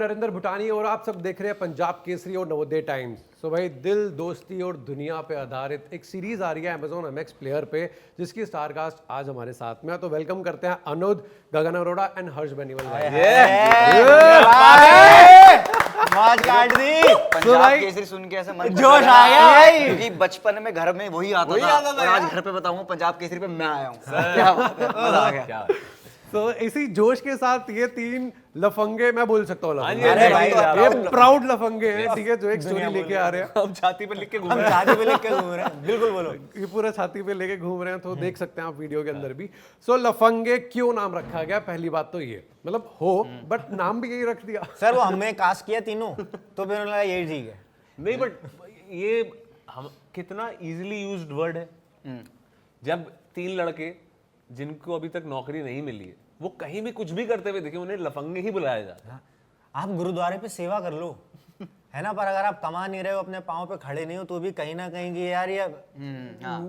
नरेंद्र भूटानी और आप सब देख रहे हैं पंजाब केसरी और नवोदय टाइम्स। सो भाई, दिल, दोस्ती और दुनिया पे आधारित एक सीरीज आ रही है Amazon MX प्लेयर पे, जिसकी स्टारकास्ट आज हमारे साथ में है। तो वेलकम करते हैं अनुद, गगन अरोड़ा एंड हर्ष बेनीवाल भाई। पंजाब केसरी सुन के ऐसा मन जोश आ गया क्योंकि बचपन में घर में वही आता था और आज घर पे बताऊं पंजाब केसरी पे मैं आया हूँ। क्या बात है, मजा आ गया। तो इसी जोश के साथ ये तीन लफंगे, मैं बोल सकता हूँ लफंगे, अरे भाई, ये प्राउड लफंगे हैं, ठीक है, जो एक स्टोरी लेके आ रहे हैं। हम छाती पे लिख के घूम रहे हैं। बिल्कुल बोलो। ये पूरा छाती पे लेके घूम रहे हैं, तो देख सकते हैं आप वीडियो के अंदर भी। सो लफंगे क्यों नाम रखा गया, पहली बात तो ये, मतलब हो बट नाम भी यही रख दिया। सर वो हमने कास्ट किया तीनों, तो फिर उन्होंने लगा यही ठीक है। नहीं बट ये हम कितना इजीली यूज्ड वर्ड है। जब तीन लड़के जिनको अभी तक नौकरी नहीं मिली है, वो कहीं भी कुछ भी करते हुए देखे, उन्हें लफंगे ही बुलाया जाता है। आप गुरुद्वारे पे सेवा कर लो, है ना, पर अगर आप कमा नहीं रहे हो, अपने पाँव पे खड़े नहीं हो, तो भी कहीं ना कहीं कि यार ये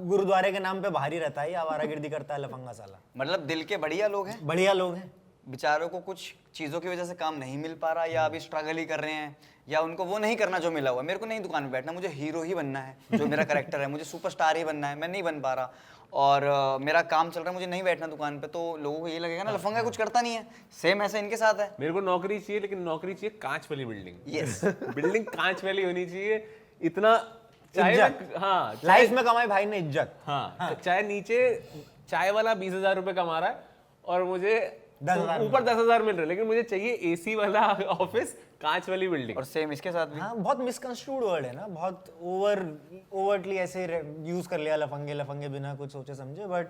गुरुद्वारे के नाम पे बाहर ही रहता है, आवारागर्दी करता है लफंगा साला। मतलब दिल के बढ़िया लोग हैं, बढ़िया लोग हैं, बेचारों को कुछ चीजों की वजह से काम नहीं मिल पा रहा, या अभी स्ट्रगल ही कर रहे हैं, या उनको वो नहीं करना जो मिला हुआ है। मेरे को नहीं दुकान में बैठना, मुझे हीरो ही बनना है, जो मेरा कैरेक्टर है, मुझे सुपरस्टार ही बनना है, मैं नहीं बन पा रहा, और मेरा काम चल रहा है, मुझे नहीं बैठना दुकान पे, तो लोगों को ये लगेगा ना लफंगा कुछ करता नहीं है। सेम ऐसा इनके साथ है। मेरे को नौकरी चाहिए, लेकिन नौकरी चाहिए कांच वाली बिल्डिंग। यस बिल्डिंग कांच वाली होनी चाहिए। इतना इज्जत। हाँ, लाइफ में कमाई भाई ने इज्जत। हाँ, चाहे नीचे चाय वाला 20,000 रुपए कमा रहा है और मुझे 10,000 ऊपर 10,000 मिल रहा है, लेकिन मुझे चाहिए एसी वाला ऑफिस, कांच वाली बिल्डिंग। और सेम इसके साथ भी। हाँ, बहुत मिसकंस्ट्रूड वर्ड है ना, बहुत ओवरटली ऐसे यूज कर लिया लफंगे लफंगे बिना कुछ सोचे समझे, but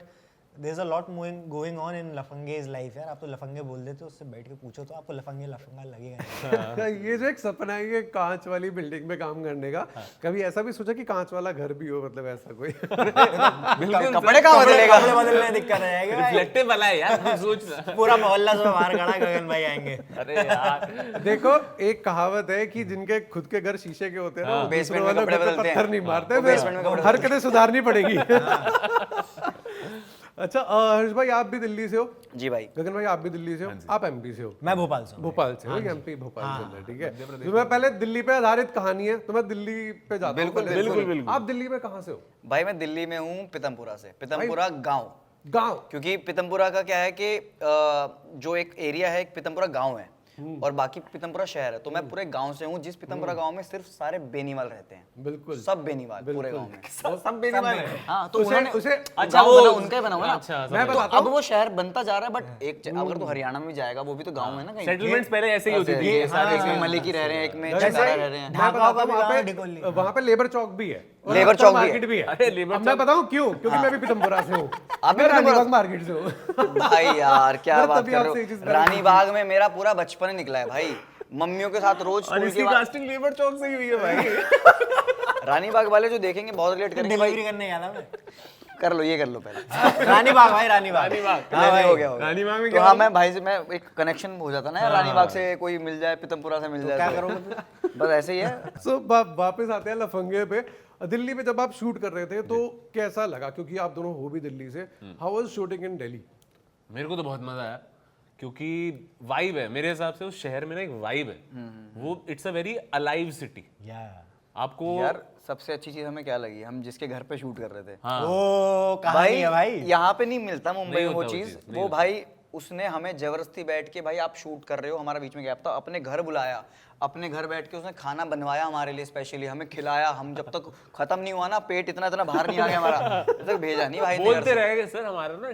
there is a lot going on in लफंगेज लाइफ। यार आप तो लफंगे बोल देते हो, उससे बैठ के पूछो तो आपको लफंगे लफंगा लगेगा। ये जो एक सपना है, ये कांच वाली बिल्डिंग में काम करने का, कभी ऐसा भी सोचा कि कांच वाला घर भी हो, मतलब ऐसा कोई? कपड़े का बदलेगा, कपड़े बदलने में दिक्कत आएगा, रिफ्लेक्टिव वाला है यार, कुछ सोच। पूरा मोहल्ला सब बाहर खड़ा, गगन भाई आएंगे। अरे यार देखो, एक कहावत है कि जिनके खुद के घर शीशे के होते हैं ना, वो दूसरों बेसमेंट में वालों कपड़े के बदलते हैं। पत्थर नहीं मारते, बेसमेंट में कपड़े हरकतें सुधारनी पड़ेगी। अच्छा, हर्ष भाई आप भी दिल्ली से हो? जी भाई। गगन भाई आप भी दिल्ली से हो? आप एमपी से हो? मैं भोपाल से हूँ। भोपाल से हो, एमपी भोपाल से है, ठीक है। तो मैं पहले दिल्ली पे आधारित कहानी है, तो मैं दिल्ली पे जाता हूँ। बिल्कुल। आप दिल्ली में कहाँ से हो? भाई मैं दिल्ली में हूँ, पितमपुरा से। पितमपुरा गांव, क्योंकि पितमपुरा का क्या है कि जो एक एरिया है, एक पितमपुरा गांव है और बाकी पितमपुरा शहर है। तो मैं पूरे गांव से हूँ, जिस पितमपुरा गांव में सिर्फ सारे बेनीवाल रहते हैं। बिल्कुल, सब बेनीवाल पूरे गांव में। सब बेनीवाल है। हाँ, तो उसे अच्छा वो उनका ही बना हुआ ना। अच्छा, मैं तो बताता अब वो शहर बनता जा रहा है, बट एक अगर तो हरियाणा में जाएगा, वो भी तो गांव है ना कहीं। सेटलमेंट्स पहले ऐसे ही होती थी। ये सारे एक में मलिकी रह रहे हैं, एक में चकारा रह रहे हैं। वहाँ पे लेबर चौक भी है, लेबर चौक भी है। मार्केट भी है। अरे लेबर अब मैं बताऊँ क्यों? क्योंकि मैं भी पितमपुरा से हूँ। आप भी मैं रानीबाग मार्केट से हूँ। भाई यार क्या मैं बात तभी कर आपसे रहे ये चीज़ हो। कर रानी बाग में मेरा पूरा बचपन ही निकला है भाई। मम्मियों के साथ रोज और स्कूल इसकी के बाद। कास्टिंग लेबर चौक से ही हुई है भाई। रानी बाग वाले जो देखेंगे बहुत रिलेट करेंगे भाई। डिलीवरी करने गया था मैं। कर लो, ये कर लो पहले। रानीबाग भाई, रानीबाग। नहीं, हो गया रानीबाग में तो क्या हाँ, मैं भाई से मैं एक कनेक्शन हो जाता ना यार, रानी बाग से कोई मिल जाए, पितमपुरा से मिल जाए, क्या तो करोगे? बस ऐसे ही है। सो वापस आते हैं लफंगे पे। दिल्ली में जब आप शूट कर रहे थे तो कैसा लगा, क्योंकि आप दोनों हो भी दिल्ली से? हाउ वाज शूटिंग इन दिल्ली? मेरे को तो बहुत मजा आया, क्योंकि वाइब है मेरे हिसाब से उस शहर में ना, एक वाइब है वो। It's a very alive city. आपको यार सबसे अच्छी चीज हमें क्या लगी, हम जिसके घर पे शूट कर रहे थे, ओ कहानी है भाई। यहाँ पे नहीं मिलता मुंबई में वो होता चीज। वो भाई उसने हमें जबरदस्ती बैठ के, भाई आप शूट कर रहे हो, हमारा बीच में गैप था, अपने घर बुलाया, अपने घर बैठ के उसने खाना बनवाया हमारे लिए स्पेशली, हमें खिलाया। हम जब तक खत्म नहीं हुआ ना, पेट इतना बाहर नहीं आ गया हमारा, तब तक भेजा नहीं भाई। बोलते रहेंगे सर हमारा ना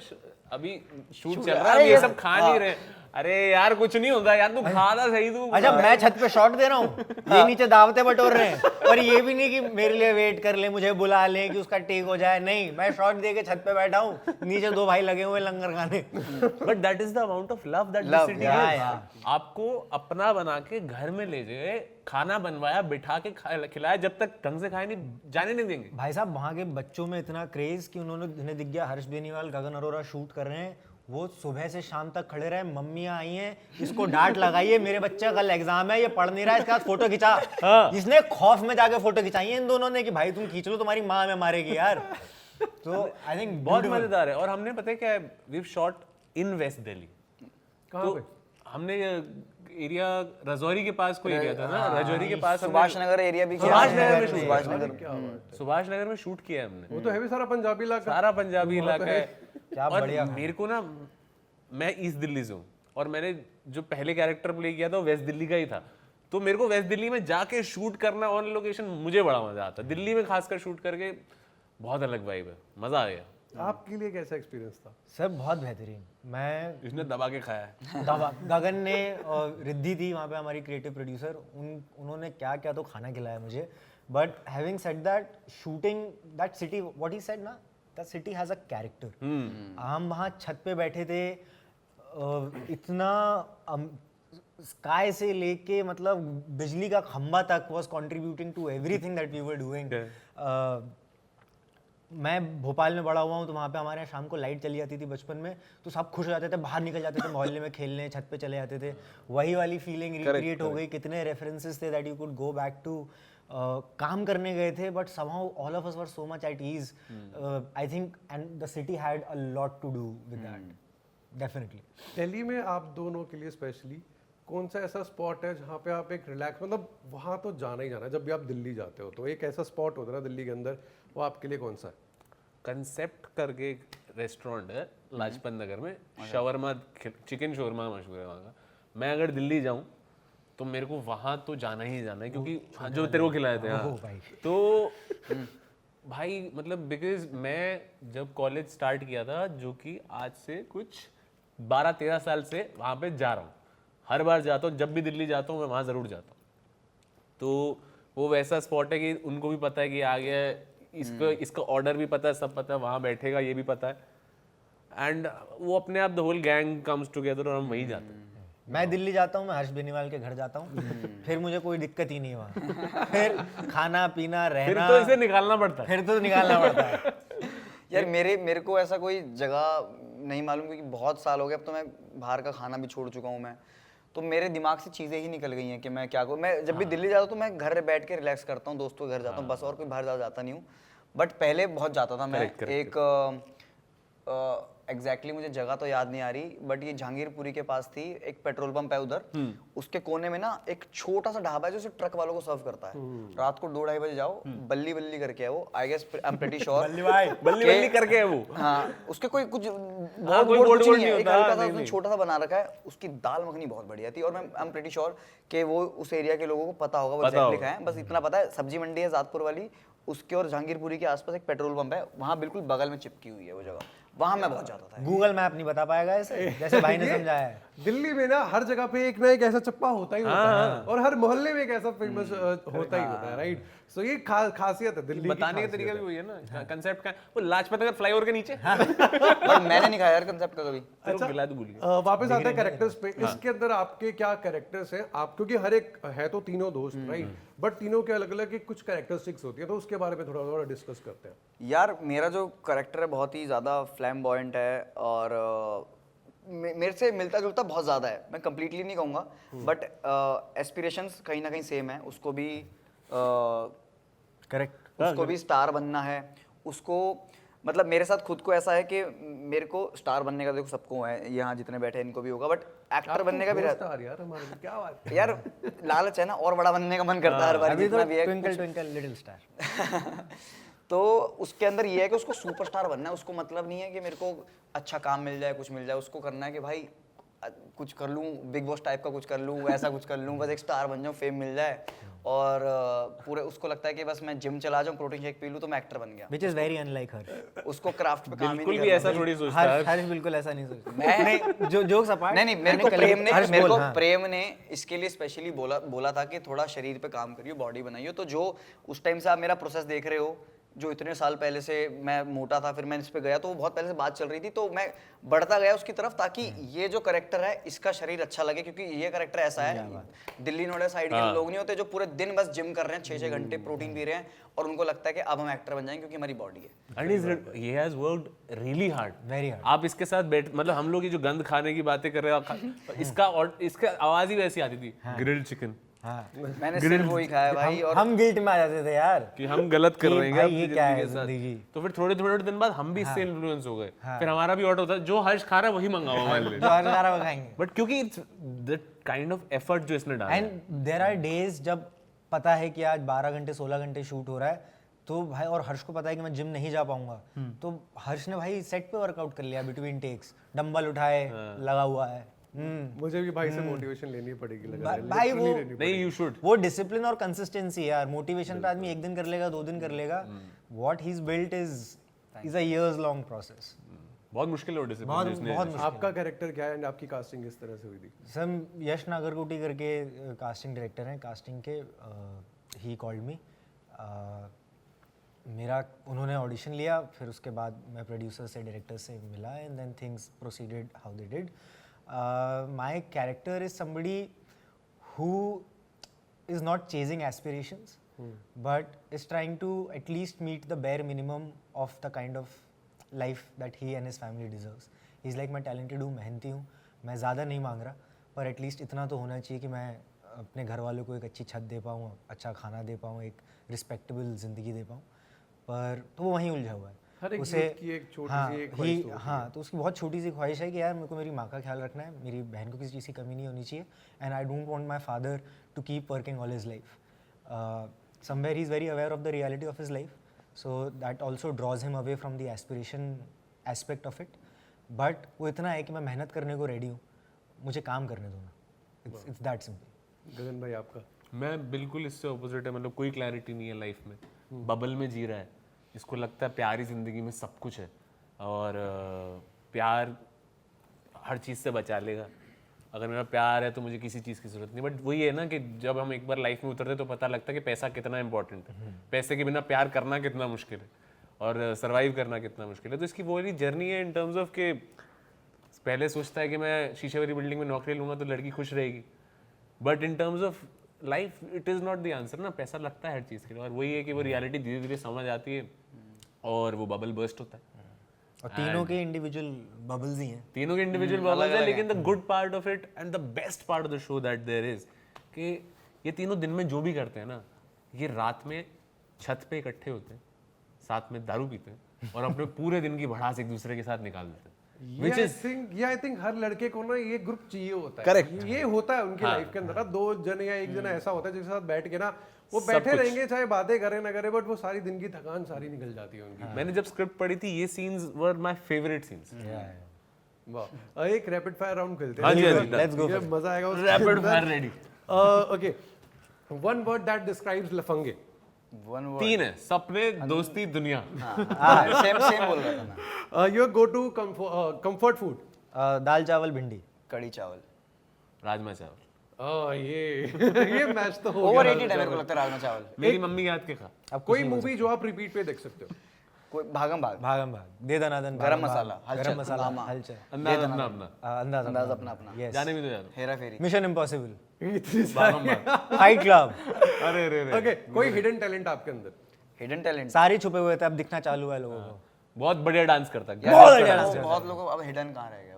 अभी शूट चल रहा है, ये सब खा नहीं रहे। अरे यार कुछ नहीं होता यार, तू खा था सही तू। अच्छा मैं छत पे शॉट दे रहा हूँ, ये नीचे दावतें बटोर रहे हैं, और ये भी नहीं कि मेरे लिए वेट कर ले, मुझे बुला ले कि उसका टेक हो जाए। नहीं, मैं शॉट दे के छत पे बैठा हूँ, नीचे दो भाई लगे हुए लंगर खाने। But that is the amount of love that this city has. आपको अपना बना के घर में ले गए, खाना बनवाया, बिठा के खिलाया, जब तक ढंग से खाए नहीं जाने नहीं देंगे। भाई साहब वहाँ के बच्चों में इतना क्रेज कि उन्हें दिख गया हर्ष बेनीवाल, गगन अरोड़ा शूट कर रहे हैं, वो सुबह से शाम तक खड़े रहे, मम्मियाँ आई हैं, इसको डांट लगाइए, मेरे बच्चे का कल एग्जाम है, ये पढ़ नहीं रहा है, इसके साथ फोटो खिंचा। इसने खौफ में जाके फोटो खिंचाई है इन दोनों ने कि भाई तुम खींच लो, तुम्हारी माँ हमें मारेगी यार। तो आई थिंक बहुत मजेदार है। और हमने पता है क्या, we shot in West Delhi. कहाँ पे? हमने एरिया रजौरी के पास कोई एरिया था ना, रजौरी के पास सुभाष नगर एरिया भी किया सुभाष है। नगर में शूट सुभाष नगर क्या बात है। सुभाष नगर में शूट किया है हमने। वो तो है भी सारा पंजाबी इलाका। सारा पंजाबी इलाका है। क्या और बढ़िया। मेरे को ना, मैं ईस्ट दिल्ली से हूँ और मैंने जो पहले कैरेक्टर प्ले किया था वो वेस्ट दिल्ली का ही था, तो मेरे को वेस्ट दिल्ली में जाके शूट करना ऑन लोकेशन मुझे बड़ा मजा आता है। दिल्ली में खासकर शूट करके बहुत अलग वाइब है, मजा आ गया। आपके लिए कैसा एक्सपीरियंस था? सर बहुत बेहतरीन। मैं इसने दबा के खाया है। गगन ने और रिद्धि थी वहाँ पे हमारी क्रिएटिव प्रोड्यूसर, उन्होंने क्या क्या तो खाना खिलाया मुझे। But having said that, shooting that city, what he said ना, that city has a character. हम वहाँ छत पे बैठे थे, इतना स्काई से लेके मतलब बिजली का खंबा तक was contributing to everything that we were doing. मैं भोपाल में बड़ा हुआ हूँ, तो वहाँ पे हमारे यहाँ शाम को लाइट चली जाती थी बचपन में, तो सब खुश हो जाते थे, बाहर निकल जाते थे मोहल्ले में खेलने, छत पे चले जाते थे। वही वाली फीलिंग रिक्रिएट हो गई। कितने रेफरेंसेस थे that you could go back to. काम करने गए थे but somehow all of us were so much at ease, I think, and the city had a lot to do with that, definitely. Delhi में आप दोनों के लिए स्पेशली कौन सा ऐसा स्पॉट है जहाँ पे आप एक रिलैक्स, मतलब वहाँ तो जाना ही जाना है जब भी आप दिल्ली जाते हो, तो एक ऐसा स्पॉट होता है ना दिल्ली के अंदर, वो आपके लिए कौन सा है? कंसेप्ट करके एक रेस्टोरेंट है लाजपत नगर में, शवरमा, चिकन शोरमा मशहूर है वहाँ का। मैं अगर दिल्ली जाऊँ तो मेरे को वहाँ तो जाना ही जाना है, क्योंकि जो तेरे को खिलाए थे। हाँ। तो भाई मतलब बिकॉज मैं जब कॉलेज स्टार्ट किया था, जो कि आज से कुछ 12-13 साल से वहाँ पे जा रहा हूँ, हर बार जाता हूँ, जब भी दिल्ली जाता हूँ मैं वहाँ ज़रूर जाता हूँ। तो वो वैसा स्पॉट है कि उनको भी पता है कि आ गया है, इसका ऑर्डर भी पता है, सब पता है, वहाँ बैठेगा ये भी पता है, एंड वो अपने आप the whole gang comes together और हम वहीं जाते हैं। मैं दिल्ली जाता हूँ, मैं हर्ष बेनीवाल के घर जाता हूँ, फिर मुझे कोई दिक्कत ही नहीं है वहाँ। फिर खाना पीना फिर रहना, तो इसे निकालना पड़ता है। फिर तो निकालना पड़ता है। यार मेरे को ऐसा कोई जगह नहीं मालूम, क्योंकि बहुत साल हो गए अब तो मैं बाहर का खाना भी छोड़ चुका हूँ मैं, तो मेरे दिमाग से चीज़ें ही निकल गई हैं कि मैं क्या करूँ। मैं जब भी दिल्ली जाता हूँ तो मैं घर बैठ के रिलैक्स करता हूँ, दोस्तों के घर जाता हूँ बस, और कोई बाहर ज़्यादा जाता नहीं हूँ। बट पहले बहुत जाता था मैं। एक एग्जैक्टली मुझे जगह तो याद नहीं आ रही, बट ये जहांगीरपुरी के पास थी, एक पेट्रोल पंप है उधर, उसके कोने में ना एक छोटा सा ढाबा है जो सिर्फ ट्रक वालों को सर्व करता है। रात को 2-2:30 बजे जाओ, बल्ली बल्ली करके है वो, I guess, I am pretty sure Balli करके है वो। हाँ, उसके कोई कुछ कोई बोर्ड बोर्ड नहीं है, नहीं एक होता, हल्का सा नहीं, उसने छोटा सा बना रखा है। उसकी दाल मखनी बहुत बढ़िया थी, और मैं आई एम प्रीटी श्योर कि वो उस एरिया के लोगों को पता होगा वो एग्जैक्ट लिखा है। बस इतना पता है, सब्जी मंडी है जातपुर वाली, उसके और जहांगीरपुरी के आसपास एक पेट्रोल पंप है, वहाँ बिल्कुल बगल में चिपकी हुई है वो जगह, वहाँ मैं बहुत जाता था। गूगल मैप नहीं बता पाएगा ऐसे, जैसे भाई ने समझाया है। दिल्ली में ना हर जगह पे एक ना एक ऐसा चप्पा होता ही होता है, और हर मोहल्ले में एक ऐसा फेमस होता ही होता है, राइट? सो ये खासियत है दिल्ली की। बताने का तरीका भी वही है ना, कंसेप्ट का। वो लाजपत नगर फ्लाईओवर के नीचे। बट मैंने नहीं खाया यार कंसेप्ट का कभी। अच्छा, गिला तो भूल गया। वापस आते हैं कैरेक्टर्स पे। इसके अंदर आपके क्या कैरेक्टर्स हैं आप, क्योंकि हर एक है तो तीनों दोस्त, राइट? बट तीनों के अलग अलग कुछ कैरेक्टरिस्टिक्स होती है, तो उसके बारे में थोड़ा डिस्कस करते हैं। यार मेरा जो करेक्टर है बहुत ही ज़्यादा फ्लैम्बॉयंट है, और मेरे से मिलता जुलता बहुत ज़्यादा है। मैं कंप्लीटली नहीं कहूँगा, बट एस्पिरेशंस कहीं ना कहीं सेम है। उसको भी करेक्ट। उसको भी स्टार बनना है, उसको मतलब मेरे साथ खुद को ऐसा है कि मेरे को स्टार बनने का, देखो सबको है यहाँ जितने बैठे हैं इनको भी होगा, बट एक्टर बनने का भी रहता स्टार यार हमारे लिए, क्या बात है यार, लालच है ना, और बड़ा बनने का मन करता है हर बार, अभी तो जितना भी है। Twinkle twinkle little star. तो उसके अंदर ये है कि उसको सुपरस्टार बनना है। उसको मतलब नहीं है कि मेरे को अच्छा काम मिल जाए, कुछ मिल जाए। उसको करना है कि भाई कुछ कर लूँ, बिग बॉस टाइप का कुछ कर लूँ, ऐसा कुछ कर लूँ, बस एक स्टार बन जाऊँ, फेम मिल जाए, और पूरे उसको लगता है कि बस मैं जिम चला जाऊँ, प्रोटीन शेक पी लूँ तो मैं एक्टर बन गया। Which is very unlike her. उसको क्राफ्ट पे काम ही बिल्कुल नहीं भी करना। ऐसा थोड़ी सोचता है। हर्ष बिल्कुल ऐसा नहीं सोचता। मैं जो जोक्स अपार्ट, नहीं, मेरे को प्रेम ने इसके लिए स्पेशली बोला था कि थोड़ा शरीर पे काम करियो, बॉडी बनाइयो। तो जो उस टाइम से आप मेरा प्रोसेस देख रहे हो, जो इतने साल पहले से मैं मोटा था, फिर मैं इस पे गया, तो वो बहुत पहले से बात चल रही थी, तो मैं बढ़ता गया उसकी तरफ, ताकि ये जो करेक्टर है इसका शरीर अच्छा लगे। क्योंकि ये करेक्टर ऐसा है, दिल्ली नोएडा साइड के लोग नहीं होते जो पूरे दिन बस जिम कर रहे हैं, 6-6 घंटे प्रोटीन पी रहे हैं, और उनको लगता है कि अब हम एक्टर बन जाएंगे क्योंकि हमारी बॉडी है। And he has worked really hard. Very hard. आप इसके साथ बैठ, मतलब हम लोग ये जो गंद खाने की बातें कर रहे हैं, इसका आवाज ही वैसी आती थी, ग्रिल्ड चिकन, हाँ मैंने सिर्फ वही खाया भाई। और हम गिल्ट में आ जाते थे यार कि हम गलत कर कि रहे हैं भाई अपनी ये क्या है जिंदगी के साथ। जिंदगी। तो फिर थोड़े थोड़े दिन बाद हम भी इससे इन्फ्लुएंस हो गए। फिर हमारा भी ऑर्डर होता है जो हर्ष खा रहा है वही मंगाओ हमारे लिए। जो हर सारा खाएंगे। बट क्योंकि it's the kind of effort जो इसने डाला है। एंड देयर आर डेज जब पता है कि आज 12 घंटे 16 घंटे शूट हो रहा है तो भाई, और हर्ष को पता है कि मैं जिम नहीं जा पाऊंगा, तो हर्ष ने भाई सेट पे वर्कआउट कर लिया बिटवीन टेक्स, डंबल उठाए लगा हुआ है। मुझे भी भाई से मोटिवेशन लेनी पड़ेगी लग रहा है, भाई literally वो लेनी नहीं, यू शुड। वो डिसिप्लिन और कंसिस्टेंसी यार। मोटिवेशन पे आदमी एक दिन कर लेगा 2 दिन कर लेगा, what he is built is a years long process. बहुत मुश्किल है वो बहुत डिसिप्लिन। बहुत मुश्किल। आपका कैरेक्टर क्या है एंड आपकी कास्टिंग किस तरह से हुई थी? सर यश नागरकोटी करके कास्टिंग डायरेक्टर हैं, कास्टिंग के ही कॉल्ड मी। मेरा उन्होंने ऑडिशन लिया, फिर उसके बाद मैं प्रोड्यूसर से डायरेक्टर से मिला and then things proceeded how they did. My character is somebody who is not chasing aspirations but is trying to at least meet the bare minimum of the kind of life that he and his family deserves. He's like मैं talented हूँ, मेहनती हूँ, मैं ज़्यादा नहीं मांग रहा, पर एटलीस्ट इतना तो होना चाहिए कि मैं अपने घर वालों को एक अच्छी छत दे पाऊँ, अच्छा खाना दे पाऊँ, एक रिस्पेक्टेबल ज़िंदगी दे पाऊँ। पर तो वो वहीं उलझा हुआ है। हर एक उसे youth की एक छोटी सी एक ख्वाहिश होती है। हाँ, तो उसकी बहुत छोटी सी ख्वाहिश है कि यार मेरे को मेरी माँ का ख्याल रखना है, मेरी बहन को किसी चीज़ की कमी नहीं होनी चाहिए, and I don't want my father to keep working all his life. Somewhere he's very aware of the reality of his life, so that also draws him away from the aspiration aspect of it. But वो इतना है कि मैं मेहनत करने को ready हूँ, मुझे काम करने दो ना। It's that simple. गगन भाई आपका? मैं बिल्कुल इससे ऑपोजिट है। मतलब कोई क्लैरिटी नहीं है लाइफ में, बबल में जी रहा है। इसको लगता है प्यार ही जिंदगी में सब कुछ है, और प्यार हर चीज़ से बचा लेगा। अगर मेरा प्यार है तो मुझे किसी चीज़ की ज़रूरत नहीं। बट वही है ना कि जब हम एक बार लाइफ में उतरते तो पता लगता है कि पैसा कितना इंपॉर्टेंट है, पैसे के बिना प्यार करना कितना मुश्किल है, और सरवाइव करना कितना मुश्किल है। तो इसकी वो वाली जर्नी है इन टर्म्स ऑफ के पहले सोचता है कि मैं शीशे वाली बिल्डिंग में नौकरी लूँगा तो लड़की खुश रहेगी, but in terms of life it is not the answer ना। पैसा लगता है हर चीज़ के लिए, और वही है कि वो रियलिटी धीरे धीरे समझ आती है और वो बबल बर्स्ट होता है। और तीनों के इंडिविजुअल बबल्स ही हैं। तीनों के इंडिविजुअल बबल्स हैं, लेकिन the good part of it and the best part of the show that there is कि ये तीनों दिन में जो भी करते हैं ना, ये रात में छत पे इकट्ठे होते हैं, साथ में दारू पीते हैं और अपने पूरे दिन की भड़ास एक दूसरे के साथ निकाल देते हैं। ये आई थिंक हर लड़के को ना ये ग्रुप चाहिए होता है। Correct. ये होता है उनकी लाइफ के अंदर ना, 2 जन या 1 जना ऐसा होता है जिसके साथ बैठ के ना वो बैठे रहेंगे, चाहे बातें करें ना करें, बट वो सारी दिन की थकान सारी निकल जाती है उनकी। मैंने जब स्क्रिप्ट पढ़ी थी, ये scenes were my favourite scenes. वाह, एक रैपिड फायर राउंड खेलते हाँ जी, हाँ जी, let's go ये मजा आएगा। Rapid fire ready. Okay, one word that describes Lafange. One word. 3 है, सपने, दोस्ती, दुनिया। सेम सेम बोल रहा था मैं। Your go to comfort food. दाल चावल भिंडी। कड़ी चावल। राजमा चावल। ये मैच तो हो गया। ओवररेटेड है मेरे को लगता है राजमा चावल। मेरी मम्मी के हाथ के खा। अब कोई मूवी जो आप रिपीट पे देख सकते हो? कोई भागम भाग। भागम भाग, दे दनादन, गरम मसाला, हलचल, गरम मसाला, मामा। हलचल, अंदाज अपना अपना, अंदाज अंदाज अपना अपना। यस, जाने भी तो यार। Hera Pheri. Mission impossible, Bhagam Bhag. Fight club. अरे अरे अरे, ओके, कोई हिडन टैलेंट आपके अंदर? Hidden talent. सारे छुपे हुए थे, अब दिखना चालू हुआ है लोगों को। बहुत बढ़िया डांस करता है। बहुत बढ़िया डांस बहुत लोगों को अब हिडन कहाँ रह गया वो।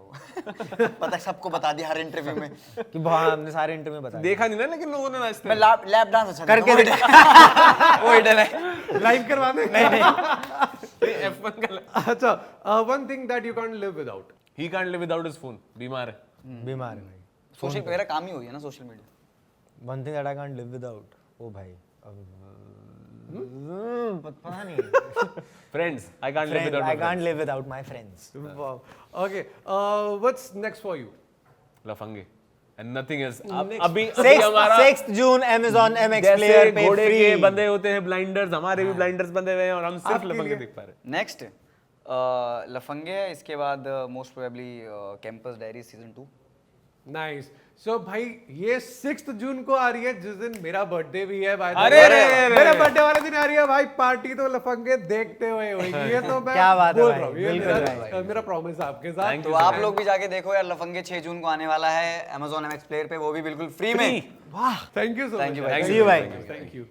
पता है, सबको बता दिया हर इंटरव्यू में। कि बहुत हमने सारे इंटरव्यू में बताया। देखा नहीं ना, लेकिन लोगों ने नाचते मैं लैप डांस अच्छा करके वो हिडन है। लाइव करवा दे। हैं। F1 का अच्छा, one thing that you can't live without. He can't live without his phone. बीमार है। बीमार है भाई। सोशल मेरा काम ही हो गया ना social media. One thing that I can't live without, ओ भाई, पता नहीं। Friends, I can't live without I can't live without my friends. Wow. Okay, what's next for you? Lafange and nothing is. Next. अभी हमारा 6th June Amazon MX जैसे Player पे घोड़े के free। बंधे होते हैं ब्लाइंडर्स, हमारे भी ब्लाइंडर्स बंधे हुए हैं और हम सिर्फ आपके लफंगे लिए? देख पा रहे हैं। नेक्स्ट लफंगे है, इसके बाद most probably campus diary season 2। Nice. So भाई ये 6th जून को आ रही है, जिस दिन मेरा बर्थडे भी है। by the अरे way। अरे अरे मेरा बर्थडे वाले दिन आ रही है भाई, पार्टी तो लफंगे देखते हुए होगी। ये तो मैं क्या बात है बोल भाई, रहा हूँ, ये बिल्कुल मेरा प्रॉमिस है आपके साथ। Thank तो आप लोग भी जाके देखो यार, लफंगे 6 जून को आने वाला है Amazon MX Player पे, वो भी बिल्कुल फ्री में। वाह, thank you so much. Thank you भाई। See you भाई। Thank you.